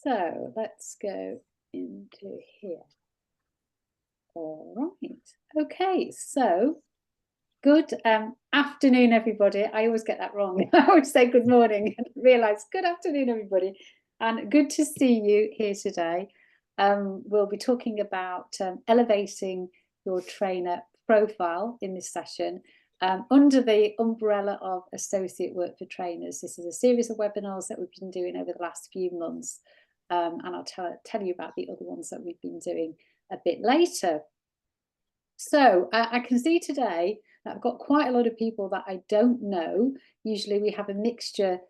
So let's go into here. All right. Okay, so good afternoon, everybody. I always get that wrong. I always say good morning and realise good afternoon, everybody. And good to see you here today. We'll be talking about elevating your trainer profile in this session under the umbrella of associate work for trainers. This is a series of webinars that we've been doing over the last few months. And I'll tell you about the other ones that we've been doing a bit later. So I can see today that I've got quite a lot of people that I don't know. Usually we have a mixture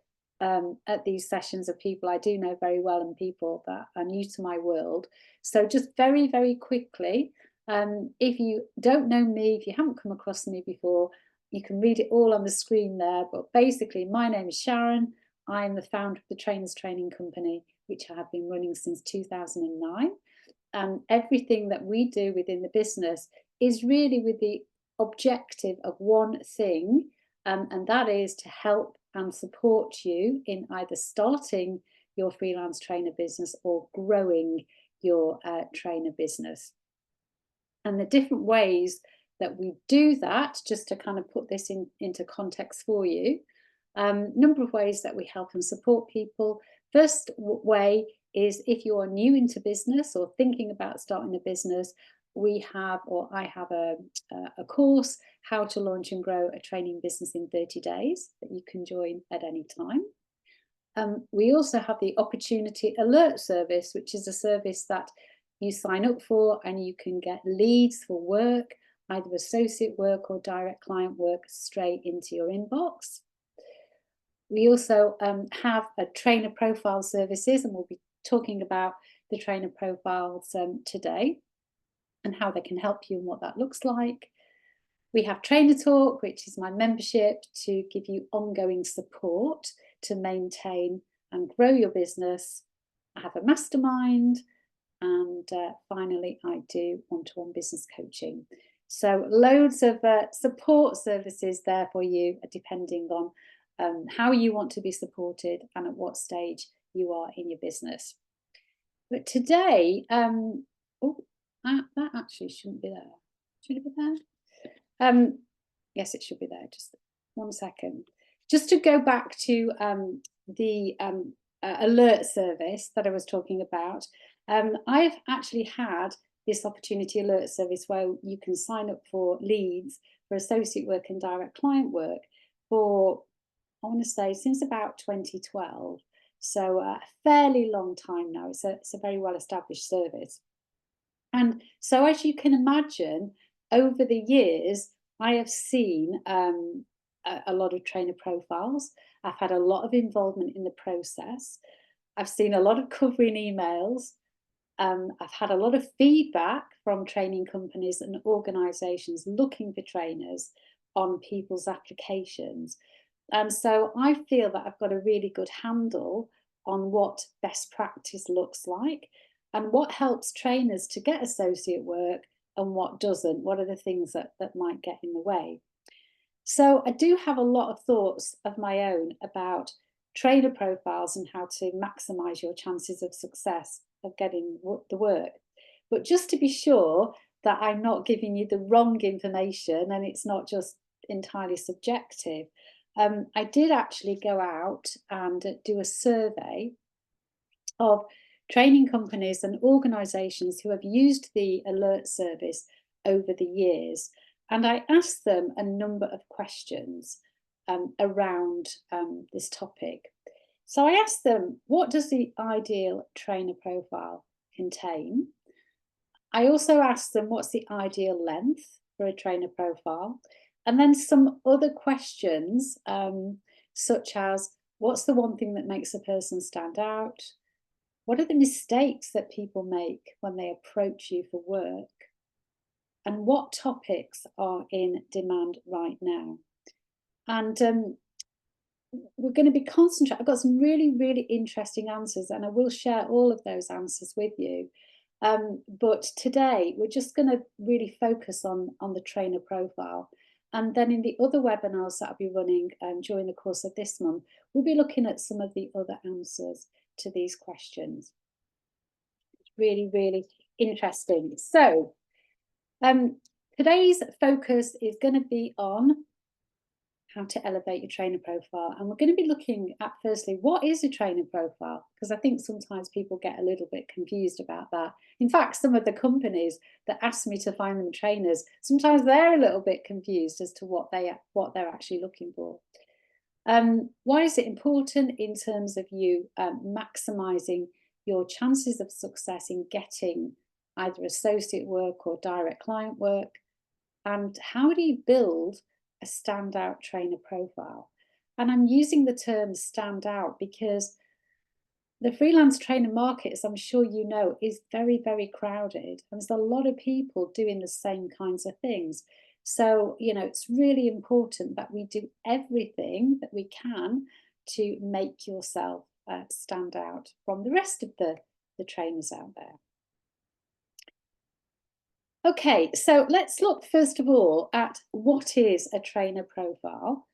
at these sessions of people I do know very well and people that are new to my world. So just very, very quickly, if you don't know me, if you haven't come across me before, you can read it all on the screen there. But basically, my name is Sharon. I'm the founder of the Trainers Training Company, which I have been running since 2009. And everything that we do within the business is really with the objective of one thing, and that is to help and support you in either starting your freelance trainer business or growing your trainer business. And the different ways that we do that, just to kind of put this into context for you, number of ways that we help and support people. First way is if you are new into business or thinking about starting a business, we have, or I have a course, How to Launch and Grow a Training Business in 30 Days, that you can join at any time. We also have the Opportunity Alert Service, which is a service that you sign up for and you can get leads for work, either associate work or direct client work, straight into your inbox. We also have a trainer profile services, and we'll be talking about the trainer profiles today and how they can help you and what that looks like. We have Trainer Talk, which is my membership to give you ongoing support to maintain and grow your business. I have a mastermind, and finally, I do one-to-one business coaching. So loads of support services there for you, depending on how you want to be supported and at what stage you are in your business. But today, that actually shouldn't be there. Should it be there? Yes, it should be there. Just 1 second. Just to go back to the alert service that I was talking about, I've actually had this opportunity alert service where you can sign up for leads for associate work and direct client work for, I want to say, since about 2012. So a fairly long time now. It's a very well-established service. And so as you can imagine, over the years, I have seen a lot of trainer profiles. I've had a lot of involvement in the process. I've seen a lot of covering emails. I've had a lot of feedback from training companies and organisations looking for trainers on people's applications. And so I feel that I've got a really good handle on what best practice looks like and what helps trainers to get associate work and what doesn't. What are the things that might get in the way? So I do have a lot of thoughts of my own about trainer profiles and how to maximise your chances of success of getting the work. But just to be sure that I'm not giving you the wrong information and it's not just entirely subjective, I did actually go out and do a survey of training companies and organisations who have used the alert service over the years. And I asked them a number of questions around this topic. So I asked them, what does the ideal trainer profile contain? I also asked them, what's the ideal length for a trainer profile? And then some other questions, such as, what's the one thing that makes a person stand out? What are the mistakes that people make when they approach you for work? And what topics are in demand right now? And we're going to be concentrating. I've got some really, really interesting answers, and I will share all of those answers with you. But today, we're just going to really focus on the trainer profile. And then in the other webinars that I'll be running during the course of this month, we'll be looking at some of the other answers to these questions. really, really interesting. So today's focus is going to be on how to elevate your trainer profile. And we're going to be looking at, firstly, what is a trainer profile? Because I think sometimes people get a little bit confused about that. In fact, some of the companies that ask me to find them trainers, sometimes they're a little bit confused as to what they're actually looking for. Why is it important in terms of you maximizing your chances of success in getting either associate work or direct client work? And how do you build a standout trainer profile? And I'm using the term standout because the freelance trainer market, as I'm sure you know, is very, very crowded. And there's a lot of people doing the same kinds of things. So, it's really important that we do everything that we can to make yourself stand out from the rest of the trainers out there. Okay, so let's look first of all at what is a trainer profile,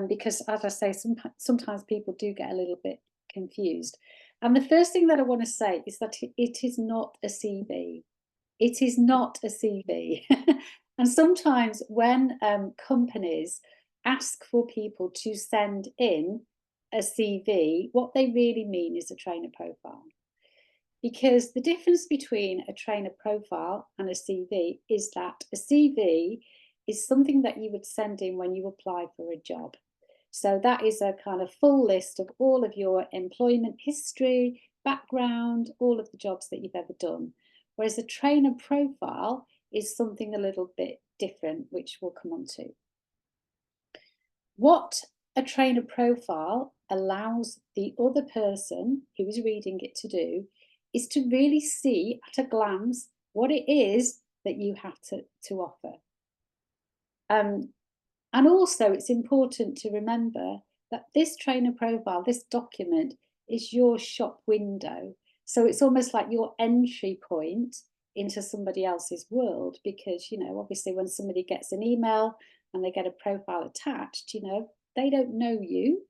because as I say, sometimes people do get a little bit confused. And the first thing that I want to say is that it is not a CV. It is not a CV. And sometimes when companies ask for people to send in a CV, what they really mean is a trainer profile. Because the difference between a trainer profile and a CV is that a CV is something that you would send in when you apply for a job. So that is a kind of full list of all of your employment history, background, all of the jobs that you've ever done. Whereas a trainer profile is something a little bit different, which we'll come on to. What a trainer profile allows the other person who is reading it to do is to really see at a glance what it is that you have to offer. And also it's important to remember that this trainer profile, this document, is your shop window. So it's almost like your entry point into somebody else's world, because, obviously when somebody gets an email and they get a profile attached, they don't know you.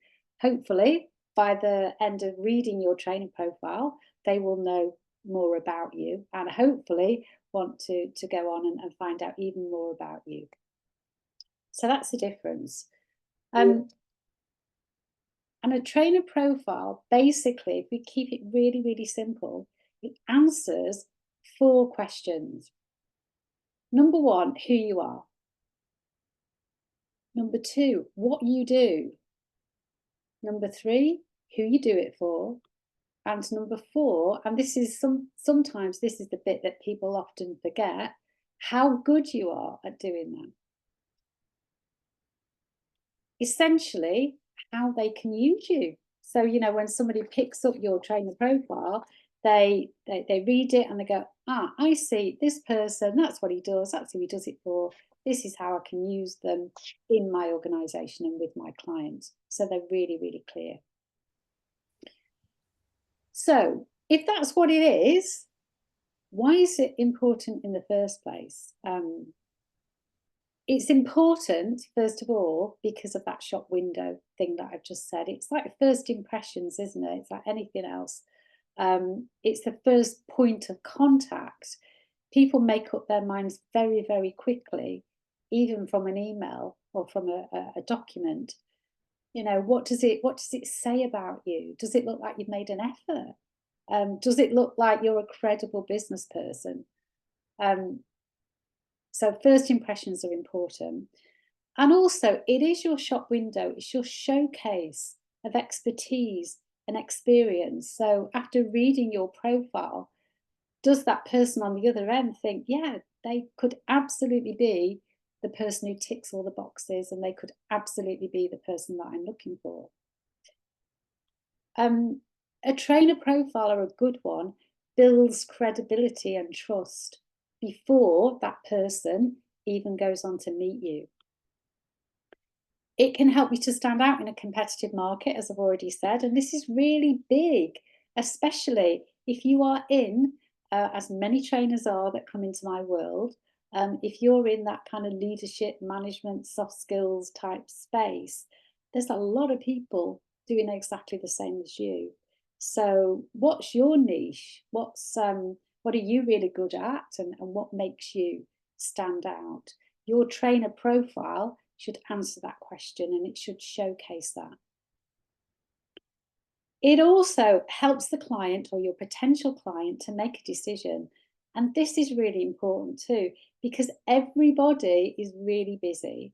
Hopefully, by the end of reading your trainer profile, they will know more about you and hopefully want to go on and find out even more about you. So that's the difference. And a trainer profile, basically, if we keep it really, really simple, it answers 4 questions. Number 1, who you are. Number 2, what you do. Number 3, who you do it for. And number 4, and this is sometimes this is the bit that people often forget, how good you are at doing that. Essentially, how they can use you. So, when somebody picks up your trainer profile, they read it and they go, I see this person, that's what he does, that's who he does it for. This is how I can use them in my organization and with my clients. So they're really, really clear. So if that's what it is, why is it important in the first place? It's important, first of all, because of that shop window thing that I've just said. It's like first impressions, isn't it? It's like anything else. It's the first point of contact. People make up their minds very, very quickly, even from an email or from a document. What does it say about you? Does it look like you've made an effort? Does it look like you're a credible business person? So first impressions are important. And also, it is your shop window. It's your showcase of expertise and experience. So after reading your profile, does that person on the other end think, yeah, they could absolutely be the person who ticks all the boxes, and they could absolutely be the person that I'm looking for? A trainer profile, or a good one, builds credibility and trust before that person even goes on to meet you. It can help you to stand out in a competitive market, as I've already said, and this is really big, especially if you are in, as many trainers are that come into my world, if you're in that kind of leadership, management, soft skills type space, there's a lot of people doing exactly the same as you. So what's your niche? What's What are you really good at, and what makes you stand out? Your trainer profile should answer that question, and it should showcase that. It also helps the client or your potential client to make a decision. And this is really important too, because everybody is really busy.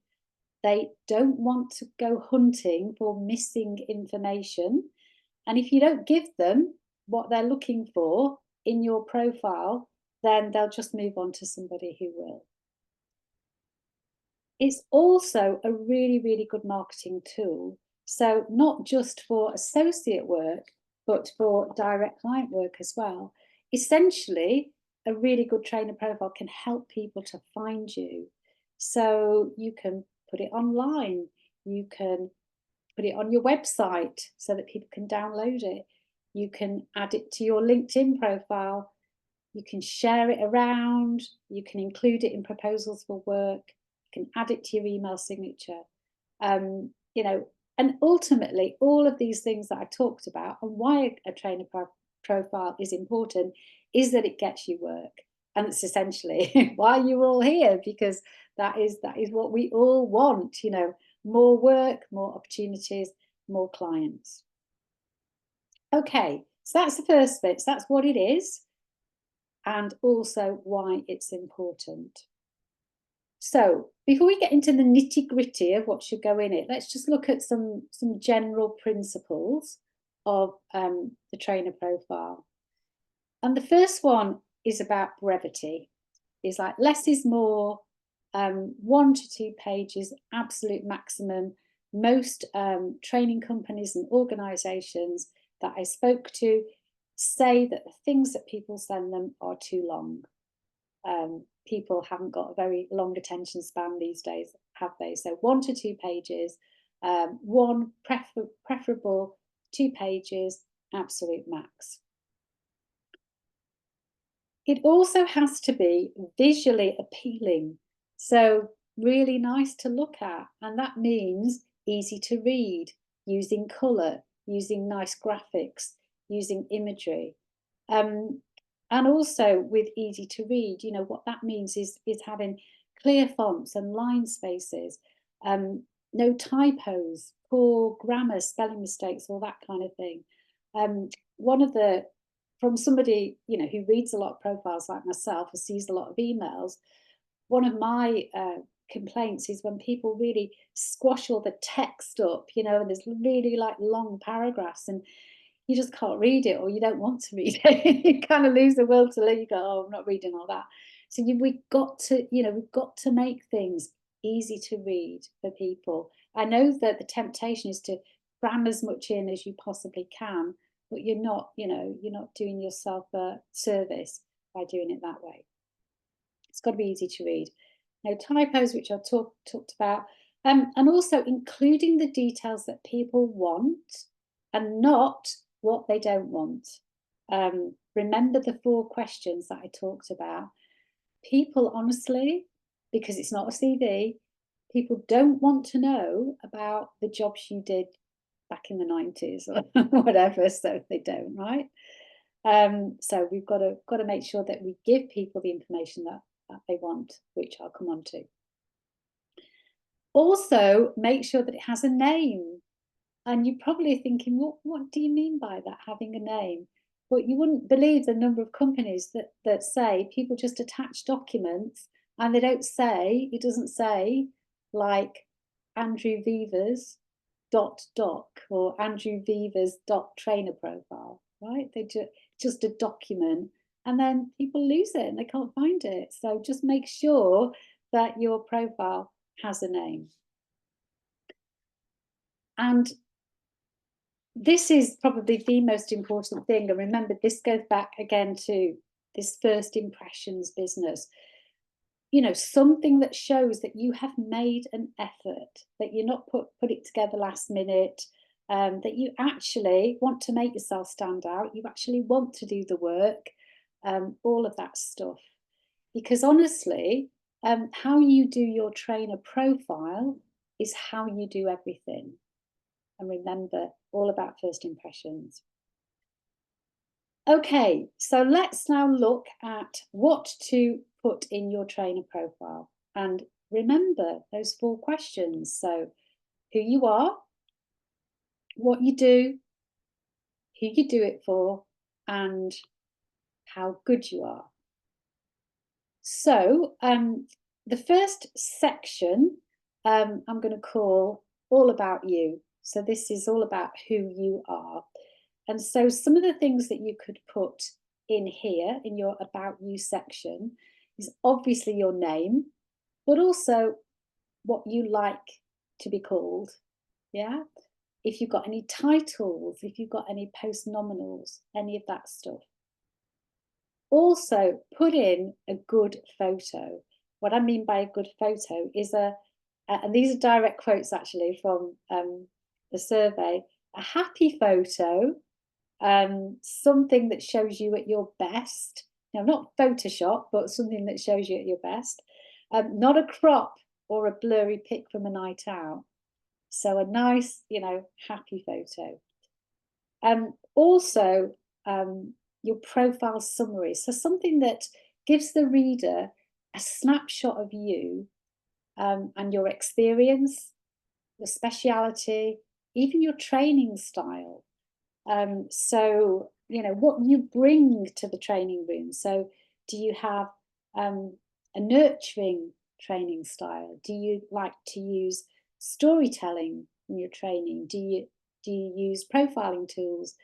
They don't want to go hunting for missing information. And if you don't give them what they're looking for in your profile, then they'll just move on to somebody who will. It's also a really, really good marketing tool. So not just for associate work, but for direct client work as well. Essentially, a really good trainer profile can help people to find you. So you can put it online, you can put it on your website so that people can download it. You can add it to your LinkedIn profile. You can share it around. You can include it in proposals for work. You can add it to your email signature. You know, and ultimately, all of these things that I talked about and why a trainer profile is important is that it gets you work. And it's essentially why you're all here, because that is what we all want, you know, more work, more opportunities, more clients. Okay, so that's the first bit. So that's what it is, and also why it's important. So before we get into the nitty-gritty of what should go in it, let's just look at some general principles of the trainer profile. And the first one is about brevity. It's like less is more, 1 to 2 pages, absolute maximum. Most training companies and organizations that I spoke to say that the things that people send them are too long. People haven't got a very long attention span these days, have they? So 1 to 2 pages, preferable 2 pages, absolute max. It also has to be visually appealing, so really nice to look at, and that means easy to read, using colour, using nice graphics, using imagery. And also with easy to read, you know, what that means is having clear fonts and line spaces, no typos, poor grammar, spelling mistakes, all that kind of thing. From somebody, you know, who reads a lot of profiles like myself and sees a lot of emails, one of my complaints is when people really squash all the text up, you know, and there's really like long paragraphs and you just can't read it, or you don't want to read it. You kind of lose the will to live. You go, oh, I'm not reading all that. So we've got to make things easy to read for people. I know that the temptation is to cram as much in as you possibly can, but you're not doing yourself a service by doing it that way. It's got to be easy to read. No typos, which I talked about, and also including the details that people want and not what they don't want. Remember the 4 questions that I talked about. People, honestly, because it's not a CV, people don't want to know about the jobs you did back in the 90s or whatever, so they don't, right? So we've got to make sure that we give people the information that they want, which I'll come on to. Also, make sure that it has a name. And you're probably thinking, what do you mean by that, having a name? But you wouldn't believe the number of companies that say people just attach documents and it doesn't say like Andrew Vivers .doc or Andrew Vivers .trainer profile, right? They just a document, and then people lose it and they can't find it. So just make sure that your profile has a name. And this is probably the most important thing. And remember, this goes back again to this first impressions business. You know, something that shows that you have made an effort, that you're not put it together last minute, that you actually want to make yourself stand out, you actually want to do the work, all of that stuff. Because honestly, how you do your trainer profile is how you do everything. And remember, all about first impressions. Okay, so let's now look at what to put in your trainer profile. And remember those 4 questions. So who you are, what you do, who you do it for, and how good you are. So the first section I'm going to call all about you. So this is all about who you are. And so some of the things that you could put in here in your about you section is obviously your name, but also what you like to be called. Yeah. If you've got any titles, if you've got any post-nominals, any of that stuff. Also, put in a good photo. What I mean by a good photo is and these are direct quotes actually from the survey, a happy photo, something that shows you at your best. Now, not Photoshop, but something that shows you at your best. Not a crop or a blurry pic from a night out. So a nice, happy photo. Also, your profile summary. So something that gives the reader a snapshot of you and your experience, your speciality, even your training style. So, what you bring to the training room. So do you have a nurturing training style? Do you like to use storytelling in your training? Do you use profiling tools?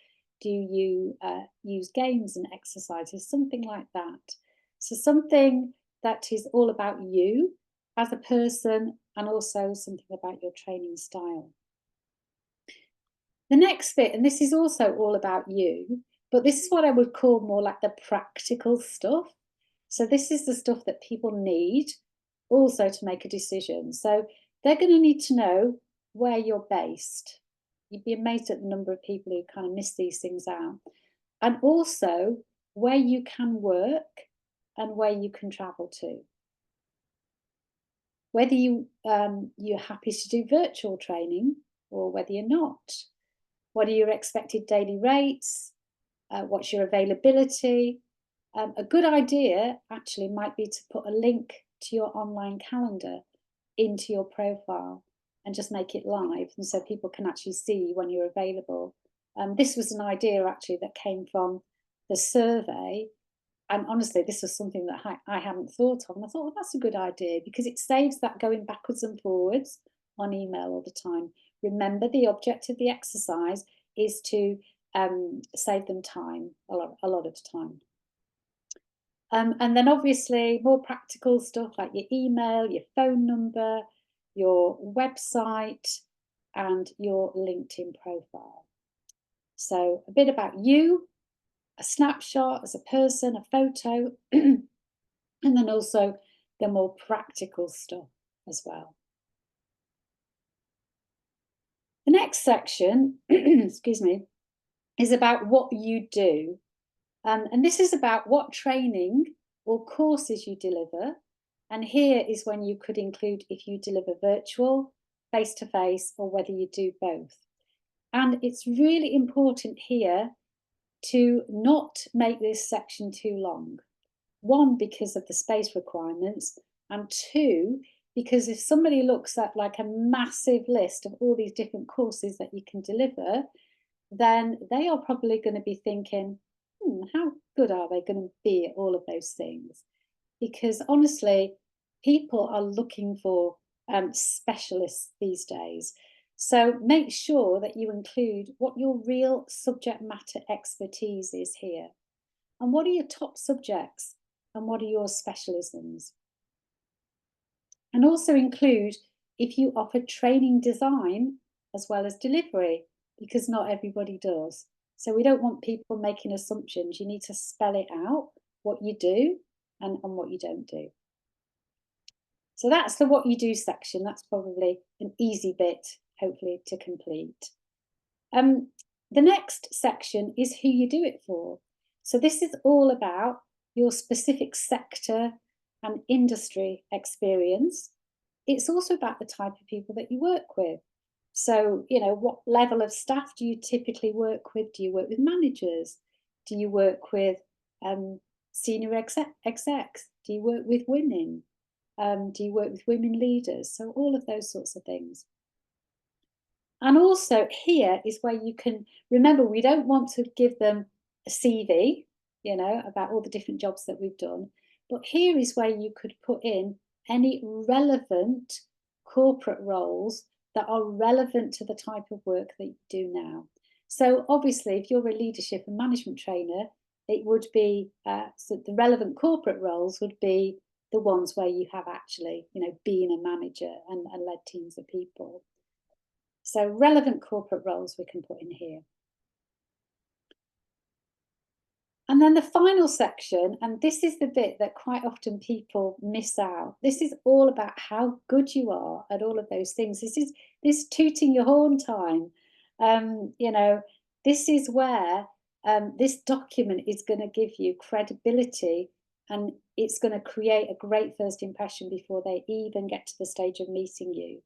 Do you use games and exercises? Something like that. So something that is all about you as a person and also something about your training style. The next bit, and this is also all about you, but this is what I would call more like the practical stuff. So this is the stuff that people need also to make a decision. So they're going to need to know where you're based. You'd be amazed at the number of people who kind of miss these things out. And also where you can work and where you can travel to. Whether you're happy to do virtual training or whether you're not. What are your expected daily rates? What's your availability? A good idea actually might be to put a link to your online calendar into your profile and just make it live, and so people can actually see when you're available. This was an idea actually that came from the survey, and honestly this was something that I hadn't thought of, and I thought, well, that's a good idea because it saves that going backwards and forwards on email all the time. Remember, the object of the exercise is to save them time, a lot of time. And then obviously more practical stuff like your email, your phone number, your website, and your LinkedIn profile. So a bit about you, a snapshot as a person, a photo, and then also the more practical stuff as well. The next section, excuse me, is about what you do. And this is about what training or courses you deliver. And here is when you could include if you deliver virtual, face-to-face, or whether you do both. And it's really important here to not make this section too long. 1, because of the space requirements, and 2, because if somebody looks at like a massive list of all these different courses that you can deliver, then they are probably going to be thinking, how good are they going to be at all of those things? Because honestly, people are looking for specialists these days. So make sure that you include what your real subject matter expertise is here. And what are your top subjects? And what are your specialisms? And also include if you offer training design as well as delivery, because not everybody does. So we don't want people making assumptions. You need to spell it out, what you do and what you don't do. So that's the what you do section. That's probably an easy bit, hopefully, to complete. The next section is who you do it for. So this is all about your specific sector and industry experience. It's also about the type of people that you work with. So, what level of staff do you typically work with? Do you work with managers? Do you work with senior execs? Do you work with women? Do you work with women leaders? So all of those sorts of things. And also here is where you can, remember, we don't want to give them a CV, you know, about all the different jobs that we've done. But here is where you could put in any relevant corporate roles that are relevant to the type of work that you do now. So obviously, if you're a leadership and management trainer, it would be, so the relevant corporate roles would be the ones where you have actually, you know, been a manager and led teams of people. So relevant corporate roles we can put in here. And then the final section, and this is the bit that quite often people miss out. This is all about how good you are at all of those things. This tooting your horn time. You know, this is where this document is going to give you credibility, and it's going to create a great first impression before they even get to the stage of meeting you.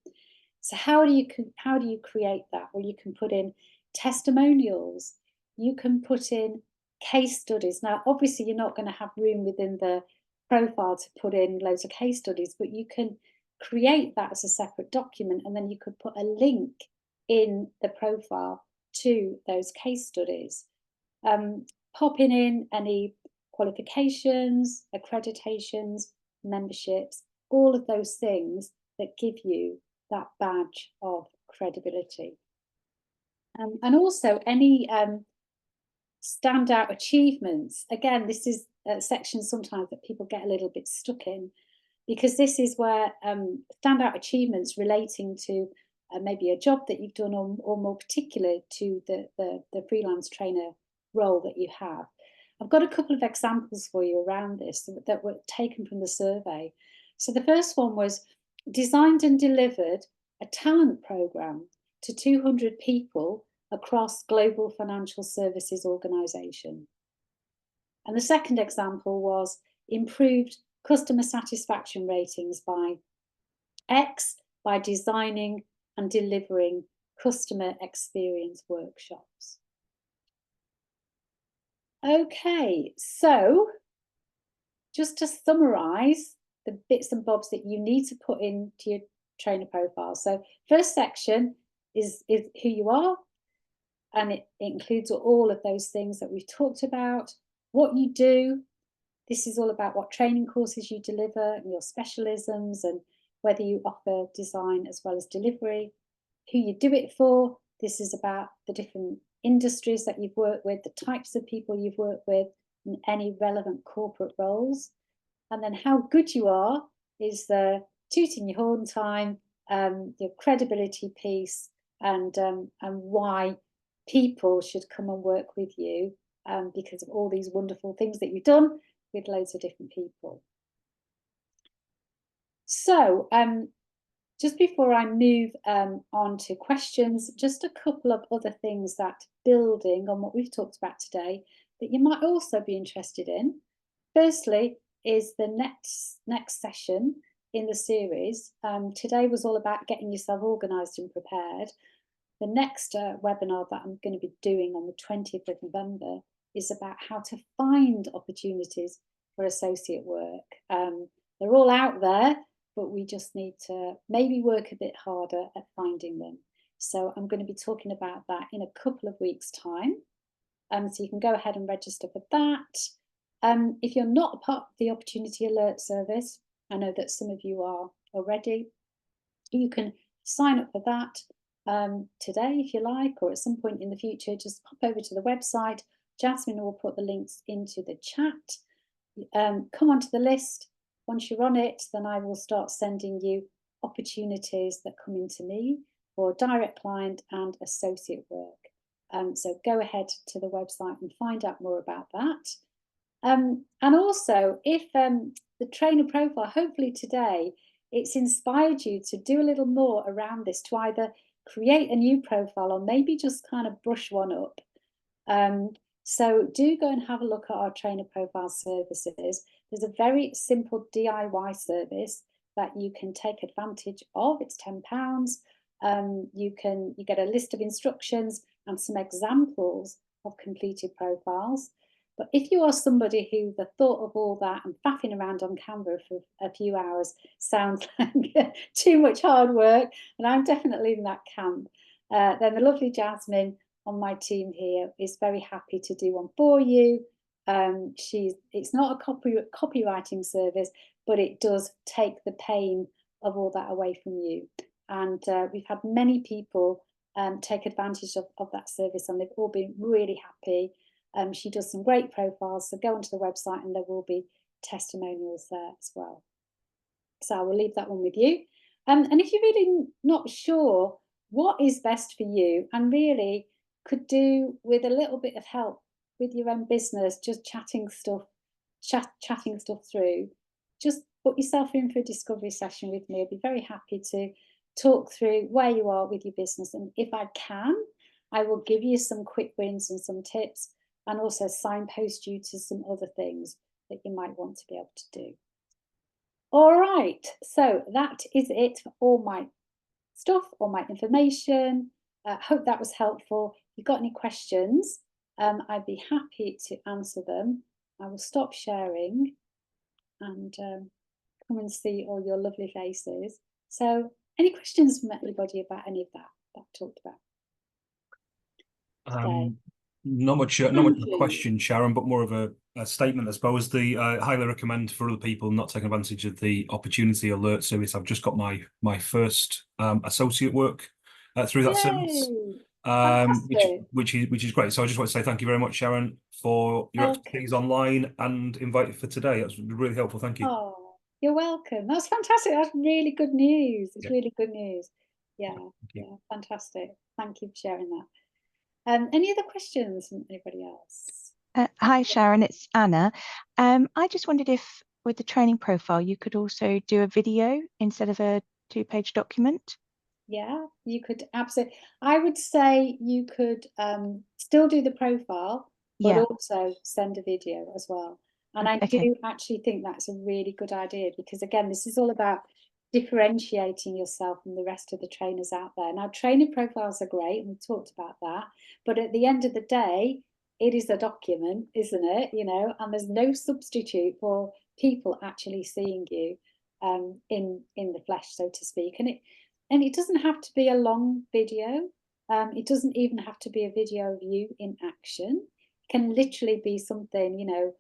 So how do you create that? Well, you can put in testimonials. You can put in case studies. Now, obviously, you're not going to have room within the profile to put in loads of case studies, but you can create that as a separate document, and then you could put a link in the profile to those case studies. Popping in any qualifications, accreditations, memberships, all of those things that give you that badge of credibility. And also any standout achievements. Again, this is a section sometimes that people get a little bit stuck in, because this is where standout achievements relating to maybe a job that you've done, or more particular to the freelance trainer role that you have. I've got a couple of examples for you around this that were taken from the survey. So the first one was designed and delivered a talent program to 200 people across global financial services organization. And the second example was improved customer satisfaction ratings by X by designing and delivering customer experience workshops. Okay, so just to summarize the bits and bobs that you need to put into your trainer profile. So first section is who you are, and it includes all of those things that we've talked about. What you do, this is all about what training courses you deliver and your specialisms, and whether you offer design as well as delivery. Who you do it for, this is about the different industries that you've worked with, the types of people you've worked with, and any relevant corporate roles. And then how good you are is the tooting your horn time, your credibility piece, and why people should come and work with you because of all these wonderful things that you've done with loads of different people. So just before I move on to questions, just a couple of other things that, building on what we've talked about today, that you might also be interested in. Firstly is the next session in the series. Today was all about getting yourself organised and prepared. The next webinar that I'm going to be doing on the 20th of November is about how to find opportunities for associate work. They're all out there, but we just need to maybe work a bit harder at finding them. So I'm going to be talking about that in a couple of weeks' time. So you can go ahead and register for that. If you're not a part of the Opportunity Alert Service, I know that some of you are already, you can sign up for that today if you like, or at some point in the future. Just pop over to the website. Jasmine will put the links into the chat. Come onto the list. Once you're on it, then I will start sending you opportunities that come into me for direct client and associate work. So go ahead to the website and find out more about that. And also, if the trainer profile, hopefully today, it's inspired you to do a little more around this, to either create a new profile or maybe just kind of brush one up. So do go and have a look at our trainer profile services. There's a very simple DIY service that you can take advantage of. It's £10. You get a list of instructions and some examples of completed profiles. But if you are somebody who the thought of all that and faffing around on Canva for a few hours sounds like too much hard work, and I'm definitely in that camp, then the lovely Jasmine on my team here is very happy to do one for you. It's not a copywriting service, but it does take the pain of all that away from you. And we've had many people take advantage of that service, and they've all been really happy. She does some great profiles, so go onto the website and there will be testimonials there as well. So I will leave that one with you. And if you're really not sure what is best for you, and really could do with a little bit of help with your own business, just chatting stuff through, just put yourself in for a discovery session with me. I'd be very happy to talk through where you are with your business, and if I can, I will give you some quick wins and some tips, and also signpost you to some other things that you might want to be able to do. All right, so that is it for all my stuff, all my information. Hope that was helpful. If you've got any questions, I'd be happy to answer them. I will stop sharing and come and see all your lovely faces. So any questions from anybody about any of that I've talked about today? Not much of a question, Sharon, but more of a statement, I suppose. I highly recommend for other people not taking advantage of the opportunity alert service. I've just got my first associate work through that service, which is great. So I just want to say thank you very much, Sharon, for your expertise online and invite you for today. That's really helpful. Thank you. Oh, you're welcome. That's fantastic. That's really good news. It's really good news. Yeah, fantastic. Thank you for sharing that. Any other questions from anybody else? Hi, Sharon, it's Anna. I just wondered if with the training profile, you could also do a video instead of a 2-page document. Yeah, you could absolutely. I would say you could still do the profile, but also send a video as well. And I do actually think that's a really good idea, because again, this is all about differentiating yourself from the rest of the trainers out there. Now, trainer profiles are great, and we've talked about that, but at the end of the day, it is a document, isn't it? You know, and there's no substitute for people actually seeing you in the flesh, so to speak. And it doesn't have to be a long video. It doesn't even have to be a video of you in action. It can literally be something, you know,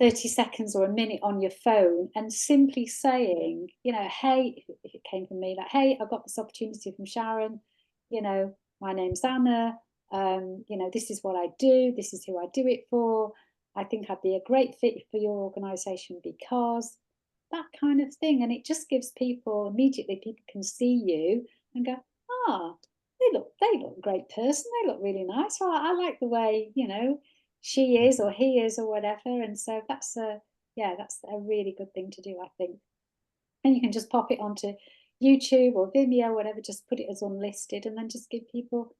30 seconds or a minute on your phone, and simply saying, you know, hey, if it came from me, like, hey, I got this opportunity from Sharon, you know, my name's Anna, you know, this is what I do, this is who I do it for, I think I'd be a great fit for your organization because, that kind of thing. And it just gives people, immediately people can see you and go, they look a great person, they look really nice, well, I like the way, you know, she is or he is or whatever. And so that's a really good thing to do, I think. And you can just pop it onto YouTube or Vimeo, whatever, just put it as unlisted, and then just give people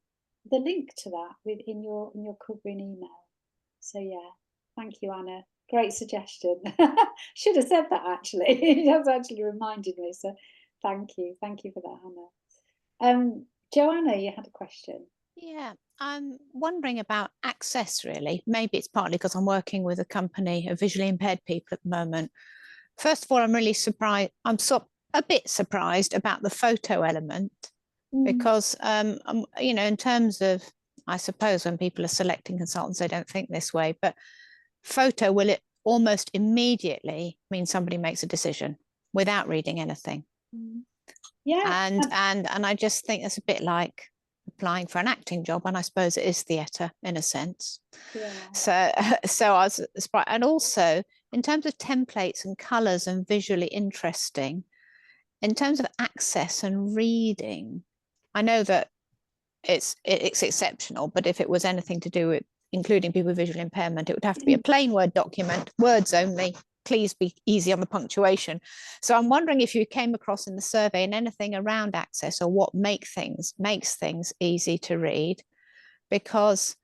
the link to that in your covering email. So yeah, thank you, Anna. Great suggestion. Should have said that actually. It has actually reminded me. So thank you for that, Anna. Joanna, you had a question. Yeah, I'm wondering about access, really. Maybe it's partly because I'm working with a company of visually impaired people at the moment. First of all, I'm really surprised. I'm a bit surprised about the photo element, because, you know, in terms of, I suppose when people are selecting consultants, they don't think this way, but photo will it almost immediately mean somebody makes a decision without reading anything. Yeah. And I just think it's a bit like applying for an acting job, and I suppose it is theatre in a sense. Yeah. So I was surprised. And also in terms of templates and colours and visually interesting, in terms of access and reading, I know that it's exceptional, but if it was anything to do with including people with visual impairment, it would have to be a plain Word document, words only. Please be easy on the punctuation. So I'm wondering if you came across in the survey and anything around access, or what makes things easy to read, because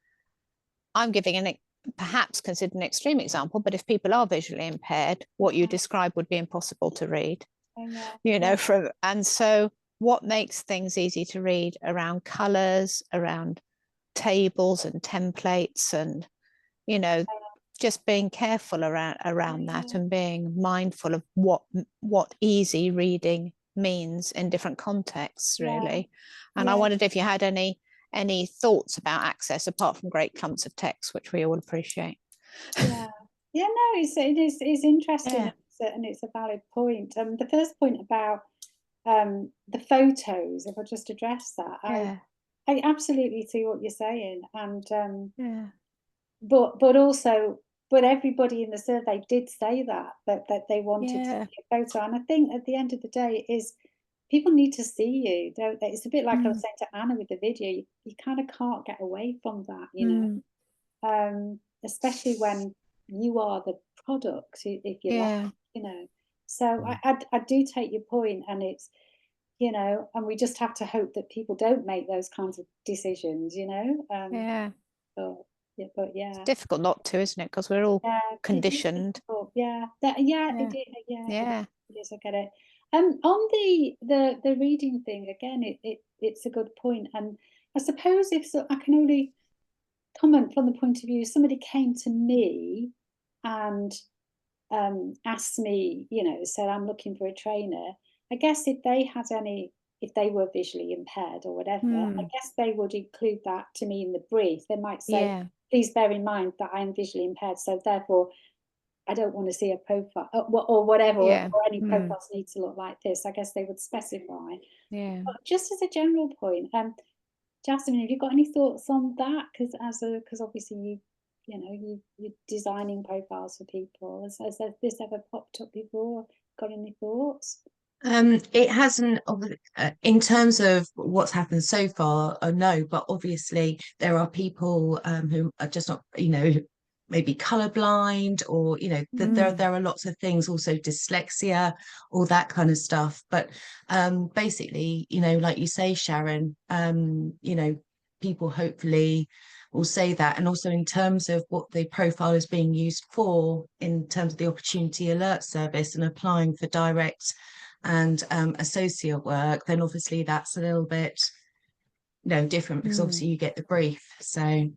I'm giving perhaps considered an extreme example, but if people are visually impaired, what you describe would be impossible to read. You know, and so what makes things easy to read around colours, around tables and templates, and, you know, just being careful around that and being mindful of what easy reading means in different contexts, really. And I wondered if you had any thoughts about access apart from great clumps of text, which we all appreciate. No, it's interesting, and it's a valid point. The first point about the photos, if I just address that, I absolutely see what you're saying, and but everybody in the survey did say that they wanted to see a photo, and I think at the end of the day is people need to see you, don't they? It's a bit like I was saying to Anna with the video. You kind of can't get away from that, you know, especially when you are the product, if you like, you know. So I do take your point, and it's, you know, and we just have to hope that people don't make those kinds of decisions, you know. But it's difficult not to, isn't it? Because we're all conditioned. It is. I get it. On the reading thing again, it's a good point, and I suppose I can only comment from the point of view, somebody came to me and asked me, you know, said I'm looking for a trainer. I guess if they were visually impaired or whatever, I guess they would include that to me in the brief. They might say, please bear in mind that I am visually impaired, so therefore I don't want to see a profile or whatever, or any profiles need to look like this. I guess they would specify. But just as a general point, Jasmine, have you got any thoughts on that? Because obviously you're designing profiles for people. Has this ever popped up before? Got any thoughts? It hasn't, in terms of what's happened so far, no, but obviously there are people who are just not, you know, maybe colorblind, or, you know, there are lots of things, also dyslexia, all that kind of stuff. But basically, you know, like you say, Sharon, you know, people hopefully will say that. And also in terms of what the profile is being used for, in terms of the Opportunity Alert Service and applying for direct and associate work, then obviously that's a little bit, you know, different, because obviously you get the brief. So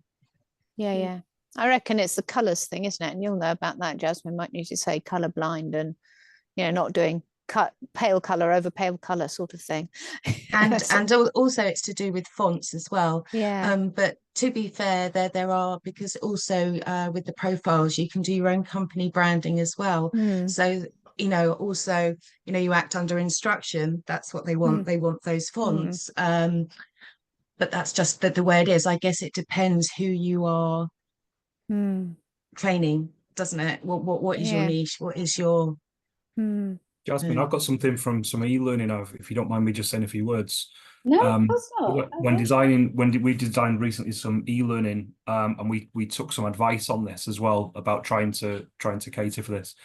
I reckon it's the colours thing, isn't it? And you'll know about that, Jasmine. Might need to say colourblind, and, you know, not doing pale colour over pale colour sort of thing. And also it's to do with fonts as well. But to be fair, there are, because also with the profiles you can do your own company branding as well. So, you know, also, you know, you act under instruction. That's what they want. They want those fonts. But that's just the way it is. I guess it depends who you are training, doesn't it? What is your niche? What is your Jasmine, I've got something from some e-learning, if you don't mind me just saying a few words. No, of course not. When we designed recently some e-learning, and we took some advice on this as well about trying to cater for this.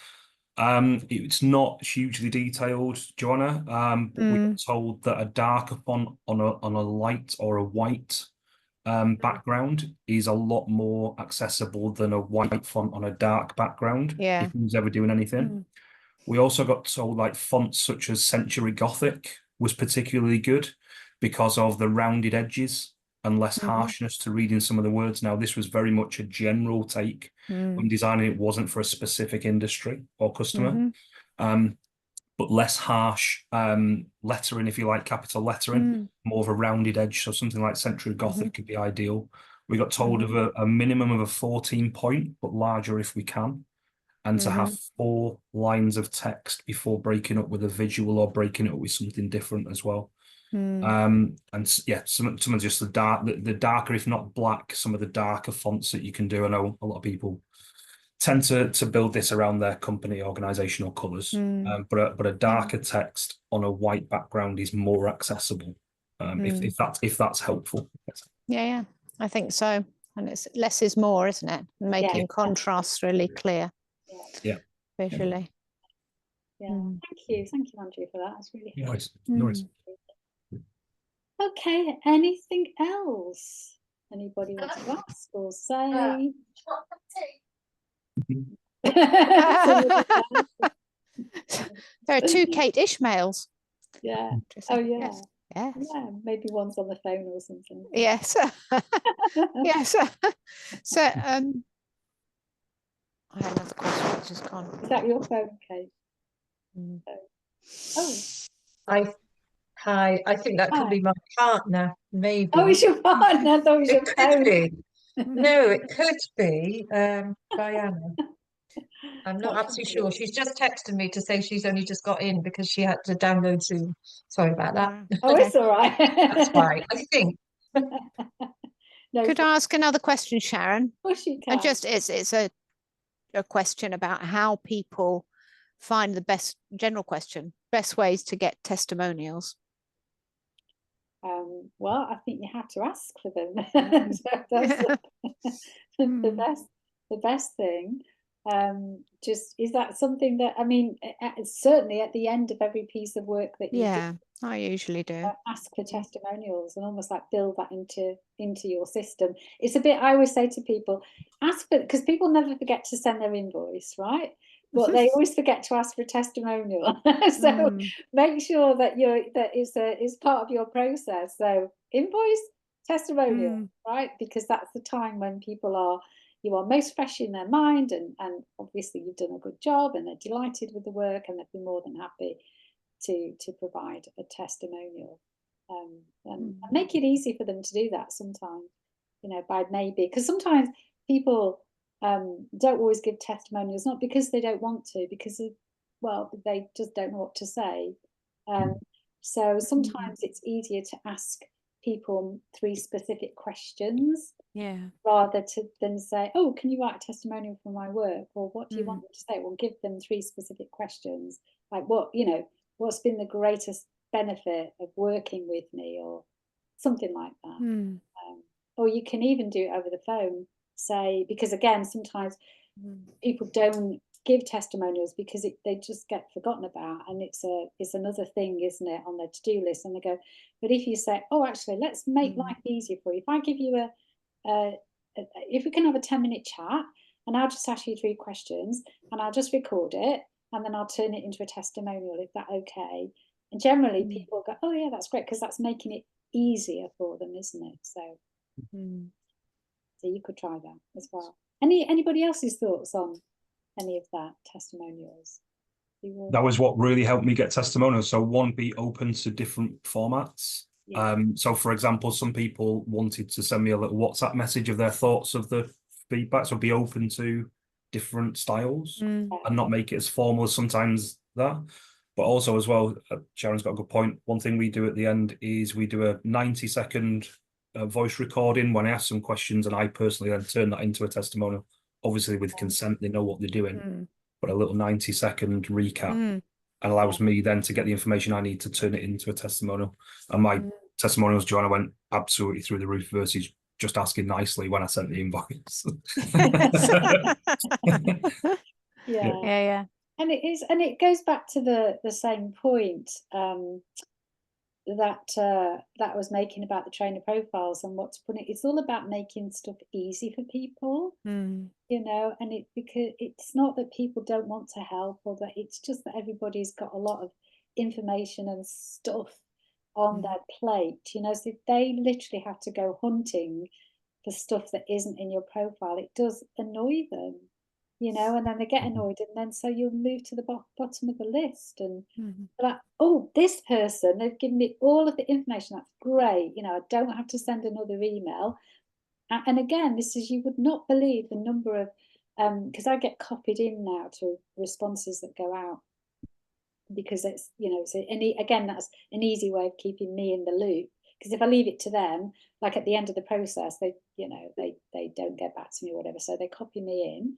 It's not hugely detailed, Joanna, but we were told that a darker font on a light or a white background is a lot more accessible than a white font on a dark background. If who's ever doing anything. We also got told like fonts such as Century Gothic was particularly good because of the rounded edges and less harshness to reading some of the words. Now, this was very much a general take when designing. It wasn't for a specific industry or customer, but less harsh lettering, if you like, capital lettering, more of a rounded edge. So something like Century Gothic could be ideal. We got told of a minimum of a 14 point, but larger if we can. And to have 4 lines of text before breaking up with a visual or breaking it up with something different as well. And yeah, some of just the darker, if not black, some of the darker fonts that you can do. I know a lot of people tend to build this around their company organizational colors, but a darker text on a white background is more accessible. If that's helpful. Yeah, I think so. And it's less is more, isn't it? Making contrasts really clear. Visually. Thank you, Andrew, for that. That's really helpful. Nice. Okay, anything else anybody wants to ask or say? There are 2 Kate Ishmaels. Yeah. Oh yeah. Yes. Yeah, maybe one's on the phone or something. Yes. Yes. So I had another question, which is gone. Is that your phone, Kate? Mm. Oh, Hi, I think that could Hi. be my partner, maybe. oh, it's your partner. I thought it was your It could phone. be. No, it could be Diana. I'm not That's absolutely brilliant. sure. She's just texted me to say she's only just got in because she had to download Zoom. Sorry about that. Oh, it's all right. That's why, I think. No, Could I ask another question, Sharon? of course you can. And just it's a question about how people find the best best ways to get testimonials. Well, I think you have to ask for them. Mm. So that's the Mm. best thing. Just is that something that, I mean, certainly at the end of every piece of work that you do, Yeah, I usually do. ask for testimonials and almost like build that into your system. It's a bit, I always say to people, ask for, because people never forget to send their invoice, right? But they always forget to ask for a testimonial. So make sure that that is part of your process. So invoice, testimonial, right? Because that's the time when you are most fresh in their mind, and obviously you've done a good job and they're delighted with the work and they'd be more than happy to provide a testimonial, and make it easy for them to do that sometimes, by maybe, because sometimes people don't always give testimonials, not because they don't want to, because they just don't know what to say. So sometimes it's easier to ask people 3 specific questions, rather than say, oh, can you write a testimonial for my work, or what do you want me to say? Well, give them 3 specific questions, like what's been the greatest benefit of working with me, or something like that. Or you can even do it over the phone, say, because again, sometimes people don't give testimonials because they just get forgotten about, and it's another thing, isn't it, on their to-do list, and they go, but if you say, oh, actually, let's make life easier for you, if I give you if we can have a 10-minute chat and I'll just ask you 3 questions and I'll just record it and then I'll turn it into a testimonial, is that okay? And generally people go, oh yeah, that's great, because that's making it easier for them, isn't it? So you could try that as well. Anybody else's thoughts on any of that, testimonials? That was what really helped me get testimonials. So one, be open to different formats. So for example, some people wanted to send me a little WhatsApp message of their thoughts of the feedback, so be open to different styles and not make it as formal as sometimes that. But also as well, Sharon's got a good point. One thing we do at the end is we do a 90-second voice recording when I ask some questions, and I personally then turn that into a testimonial, obviously with consent, they know what they're doing, but a little 90-second recap and allows me then to get the information I need to turn it into a testimonial. And my testimonials, Joanna, went absolutely through the roof versus just asking nicely when I sent the invoice. Yeah. And it goes back to the same point that I was making about the trainer profiles and what's putting it. It's all about making stuff easy for people, and because it's not that people don't want to help, or that it's just that everybody's got a lot of information and stuff on their plate, so they literally have to go hunting for stuff that isn't in your profile. It does annoy them, and then they get annoyed, and then so you'll move to the bottom of the list, and like, oh, this person, they've given me all of the information, that's great, I don't have to send another email. And again, this is, you would not believe the number of because I get copied in now to responses that go out, because it's again, that's an easy way of keeping me in the loop, because if I leave it to them, like at the end of the process, they don't get back to me or whatever, so they copy me in.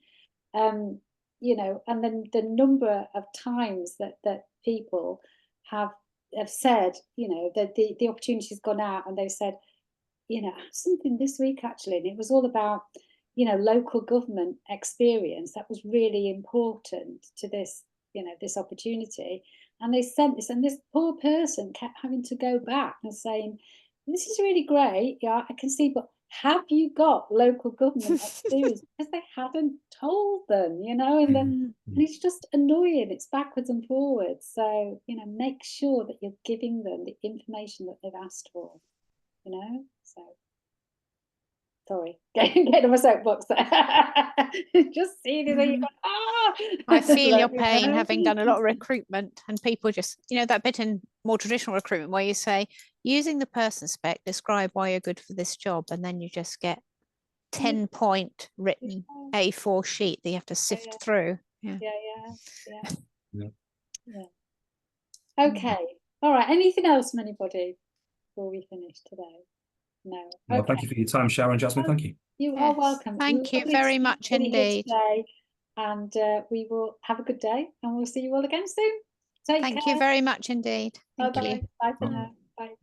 And then the number of times that people have said, that the opportunity's gone out, and they've said, something this week actually, and it was all about, local government experience that was really important to this, this opportunity, and they sent this, and this poor person kept having to go back and saying, this is really great, yeah, I can see, but have you got local government experience? Because they haven't told them, and then and it's just annoying. It's backwards and forwards. So, make sure that you're giving them the information that they've asked for, so. Sorry, getting on my soapbox there. Just seeing it, you go, ah! I feel your Like, pain, having done a lot of recruitment, and people just, you know, that bit in more traditional recruitment where you say, using the person spec, describe why you're good for this job, and then you just get 10-point written A4 sheet that you have to sift through. Yeah. Okay. All right. Anything else from anybody before we finish today? No. Well, thank you for your time, Sharon. Jasmine, thank you. You are welcome. Thank you Lovely very to much see everybody here indeed. today. And we will have a good day, and we'll see you all again soon. Take Thank care. you very much indeed. Thank you. Bye-bye. Bye for now. Bye.